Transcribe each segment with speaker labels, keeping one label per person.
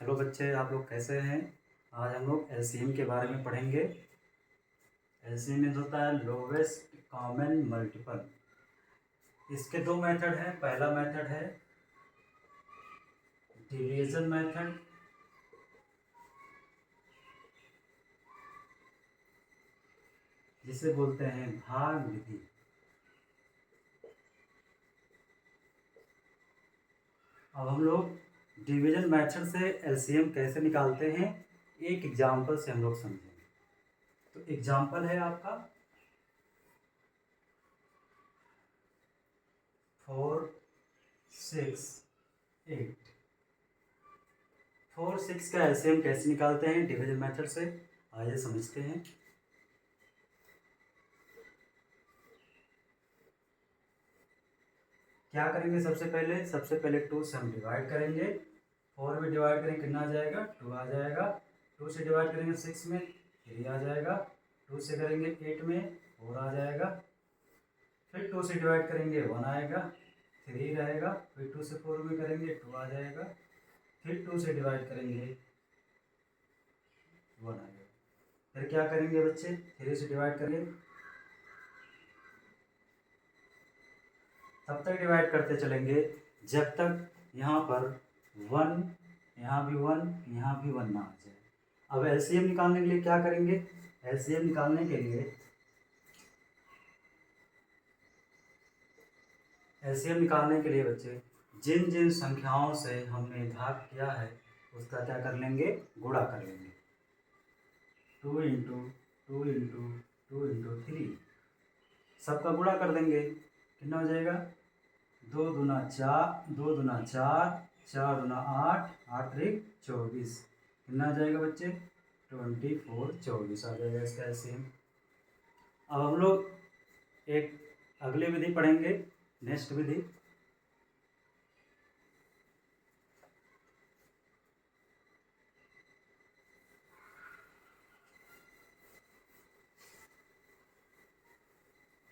Speaker 1: Hello बच्चे, आप लोग कैसे हैं। आज हम लोग एलसीएम के बारे में पढ़ेंगे। एलसीएम में होता है लोवेस्ट कॉमन मल्टीपल। इसके दो मेथड हैं। पहला मेथड है डिवीजन मेथड, जिसे बोलते हैं भाग विधि। अब हम लोग डिवीजन मेथड से एलसीएम कैसे निकालते हैं, एक एग्जाम्पल से हम लोग समझेंगे। तो एग्जाम्पल है आपका 4, 6, 8। 4, 6 का एलसीएम कैसे निकालते हैं डिवीजन मेथड से, आइए समझते हैं। क्या करेंगे, सबसे पहले 2 से हम डिवाइड करेंगे। 4 में डिवाइड करेंगे कितना आ जाएगा, 2 आ जाएगा। 2 से डिवाइड करेंगे 6 में 3 आ जाएगा। 2 से करेंगे 8 में 4 आ जाएगा। फिर 2 से डिवाइड करेंगे 1 आएगा, 3 रहेगा। फिर 2 से 4 में करेंगे 2 आ जाएगा। फिर 2 से डिवाइड करेंगे 1 आएगा। फिर क्या करेंगे बच्चे, 3 से डिवाइड करेंगे, तब तक डिवाइड करते चलेंगे जब तक यहाँ पर 1, यहाँ भी 1, यहाँ भी 1 ना आ जाए। अब एलसीएम निकालने के लिए क्या करेंगे, एलसीएम निकालने के लिए बच्चे जिन जिन संख्याओं से हमने भाग किया है उसका क्या कर लेंगे, गुणा कर लेंगे। 2 इंटू 2 इंटू 2 इंटू 3, सबका गुणा कर देंगे। कितना हो जाएगा, 2 दूना 4, 2 दूना 4, 4 दूना 8, 8 त्रिक 24। कितना आ जाएगा बच्चे, 24, 24 आ जाएगा इसका एलसीएम। अब हम लोग एक अगली विधि पढ़ेंगे, नेक्स्ट विधि।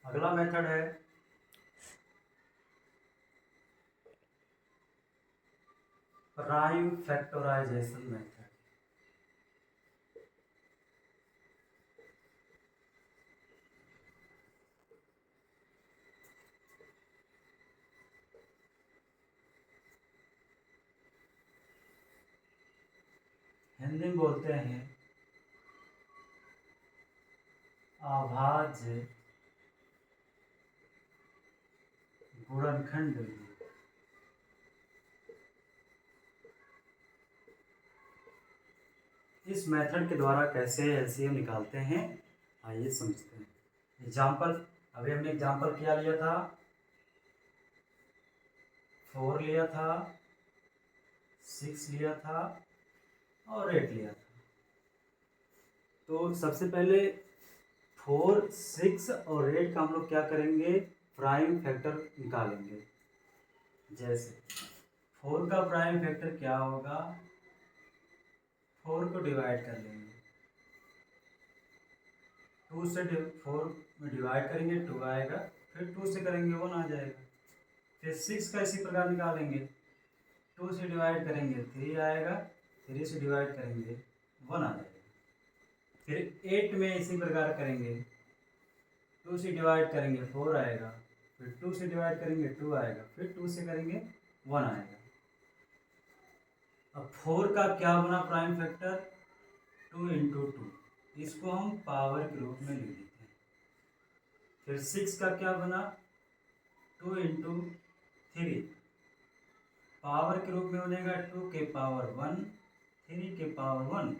Speaker 1: अगला मेथड है प्राइम फैक्टराइजेशन मेथड। हिंदी में बोलते हैं अभाज्य गुणनखंड विधि। इस मेथड के द्वारा कैसे एलसीएम निकालते हैं, आइए समझते हैं। एग्जाम्पल, अभी हमने एग्जाम्पल क्या लिया था, 4 लिया था, 6 लिया था और 8 लिया था। तो सबसे पहले 4, 6 और 8 का हम लोग क्या करेंगे, प्राइम फैक्टर निकालेंगे। जैसे 4 का प्राइम फैक्टर क्या होगा, 4 को डिवाइड कर लेंगे, 2 से 4 में डिवाइड करेंगे 2 आएगा। फिर 2 से करेंगे 1 आ जाएगा। फिर 6 का इसी प्रकार निकालेंगे, 2 से डिवाइड करेंगे 3 आएगा, 3 से डिवाइड करेंगे 1 आ जाएगा। फिर 8 में इसी प्रकार करेंगे, 2 से डिवाइड करेंगे 4 आएगा। फिर 2 से डिवाइड करेंगे 2 आएगा। फिर 2 से करेंगे 1 आएगा। अब 4 का क्या बना प्राइम फैक्टर, 2 इंटू 2, इसको हम पावर के रूप में लिख देते हैं। फिर 6 का क्या बना, 2 इंटू 3, पावर के रूप में बनेगा 2 के पावर 1, 3 के पावर 1।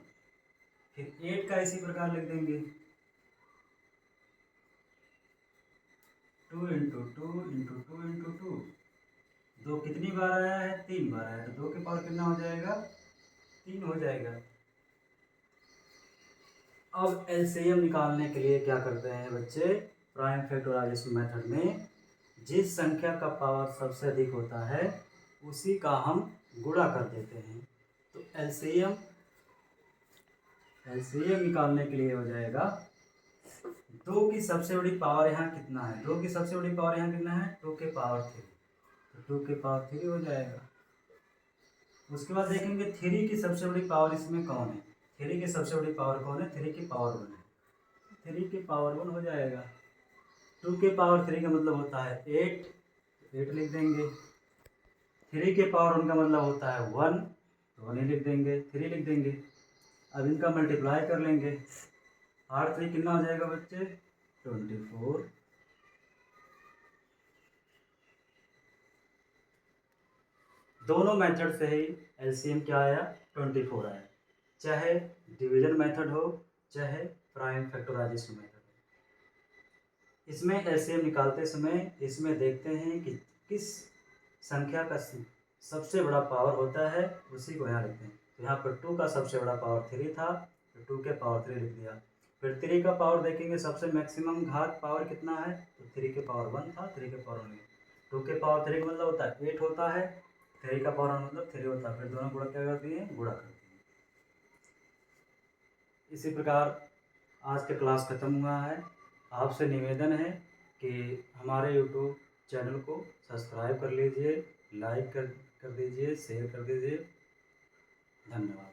Speaker 1: फिर 8 का इसी प्रकार लिख देंगे, 2 इंटू 2 इंटू 2 इंटू 2। 2 कितनी बार आया है, 3 बार आया, तो 2 के पावर कितना हो जाएगा, 3 हो जाएगा। अब एलसीएम निकालने के लिए क्या करते हैं बच्चे, प्राइम फैक्टराइजेशन मेथड में जिस संख्या का पावर सबसे अधिक होता है उसी का हम गुणा कर देते हैं। तो एलसीएम निकालने के लिए हो जाएगा, 2 की सबसे बड़ी पावर यहाँ कितना है, 2 की सबसे बड़ी पावर यहाँ कितना है, 2 के पावर 3, तो 2 के पावर 3 हो जाएगा। उसके बाद देखेंगे 3 की सबसे बड़ी पावर इसमें कौन है। 3 की सबसे बड़ी पावर कौन है? 3 की पावर 1 है। 3 की पावर 1 हो जाएगा। 2 के पावर 3 का मतलब होता है 8, 8 लिख देंगे। 3 के पावर 1 का मतलब होता है 1, तो 1 ही लिख देंगे, 3 लिख देंगे। अब इनका मल्टीप्लाई कर लेंगे। 8 3 कितना हो जाएगा बच्चे? 24। दोनों मेथड से ही एलसीएम क्या आया? 24 आया। चाहे डिवीजन मेथड हो, चाहे प्राइम फैक्टराइजेशन मेथड हो। इसमें एलसीएम निकालते समय इसमें देखते हैं कि किस संख्या का सबसे बड़ा पावर होता है, उसी को यहाँ लिखते हैं। तो यहाँ पर 2 का सबसे बड़ा पावर 3 था, तो 2 के पावर 3 लिख दिया। फिर 3 का पावर देखेंगे सबसे मैक्सिमम घात पावर कितना है, तो 3 के पावर 1 था, 3 के पावर 1। 2 के पावर 3 का मतलब होता है 8 होता है, 3 का पावर 1 मतलब 3 होता है। फिर दोनों गुणा क्या करती हैं? गुणा करती हैं। इसी प्रकार आज का क्लास खत्म हुआ है। आपसे निवेदन है कि हमारे यूट्यूब चैनल को सब्सक्राइब कर लीजिए, लाइक कर दीजिए, शेयर कर दीजिए। धन्यवाद।